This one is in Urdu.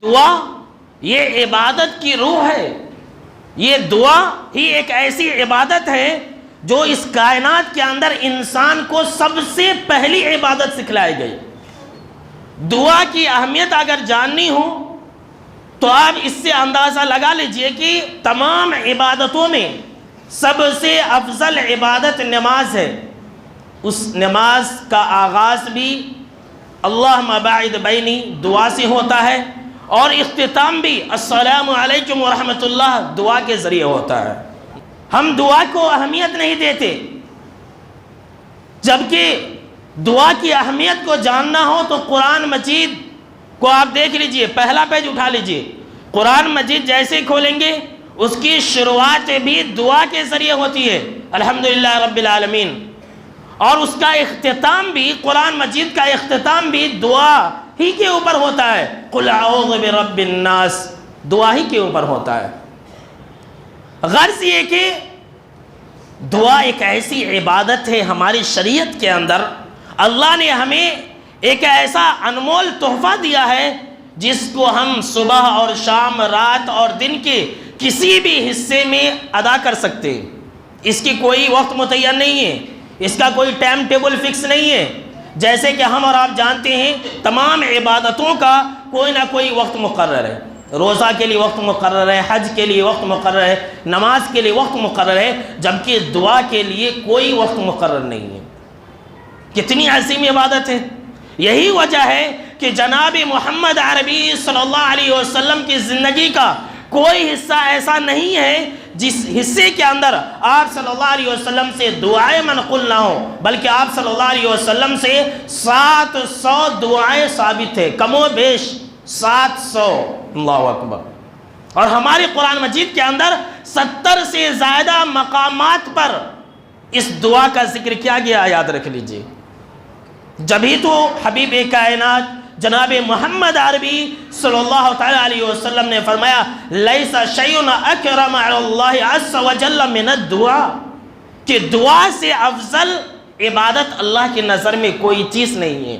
دعا یہ عبادت کی روح ہے. یہ دعا ہی ایک ایسی عبادت ہے جو اس کائنات کے اندر انسان کو سب سے پہلی عبادت سکھلائی گئی. دعا کی اہمیت اگر جاننی ہو تو آپ اس سے اندازہ لگا لیجئے کہ تمام عبادتوں میں سب سے افضل عبادت نماز ہے. اس نماز کا آغاز بھی اللہم باعد بینی دعا سے ہوتا ہے اور اختتام بھی السلام علیکم ورحمۃ اللہ دعا کے ذریعے ہوتا ہے. ہم دعا کو اہمیت نہیں دیتے، جبکہ دعا کی اہمیت کو جاننا ہو تو قرآن مجید کو آپ دیکھ لیجئے، پہلا پیج اٹھا لیجئے. قرآن مجید جیسے کھولیں گے اس کی شروعات بھی دعا کے ذریعے ہوتی ہے، الحمدللہ رب العالمین، اور اس کا اختتام بھی، قرآن مجید کا اختتام بھی دعا ہی کے اوپر ہوتا ہے. قل اعوذ برب الناس دعا ہی کے اوپر ہوتا ہے. غرض یہ کہ دعا ایک ایسی عبادت ہے ہماری شریعت کے اندر، اللہ نے ہمیں ایک ایسا انمول تحفہ دیا ہے جس کو ہم صبح اور شام، رات اور دن کے کسی بھی حصے میں ادا کر سکتے ہیں. اس کی کوئی وقت متعین نہیں ہے، اس کا کوئی ٹائم ٹیبل فکس نہیں ہے. جیسے کہ ہم اور آپ جانتے ہیں تمام عبادتوں کا کوئی نہ کوئی وقت مقرر ہے. روزہ کے لیے وقت مقرر ہے، حج کے لیے وقت مقرر ہے، نماز کے لیے وقت مقرر ہے، جبکہ دعا کے لیے کوئی وقت مقرر نہیں ہے. کتنی عظیم عبادت ہے. یہی وجہ ہے کہ جناب محمد عربی صلی اللہ علیہ وسلم کی زندگی کا کوئی حصہ ایسا نہیں ہے جس حصے کے اندر آپ صلی اللہ علیہ وسلم سے دعائیں منقول نہ ہو، بلکہ آپ صلی اللہ علیہ وسلم سے 700 دعائیں ثابت ہیں، کم و بیش 700. اللہ اکبر. اور ہمارے قرآن مجید کے اندر 70 سے زیادہ مقامات پر اس دعا کا ذکر کیا گیا، یاد رکھ لیجئے. جبھی تو حبیب کائنات جناب محمد عربی صلی اللہ تعالی علیہ وسلم نے فرمایا لیس شیء اکرم علی اللہ عز وجل من الدعا، کہ دعا سے افضل عبادت اللہ کی نظر میں کوئی چیز نہیں ہے.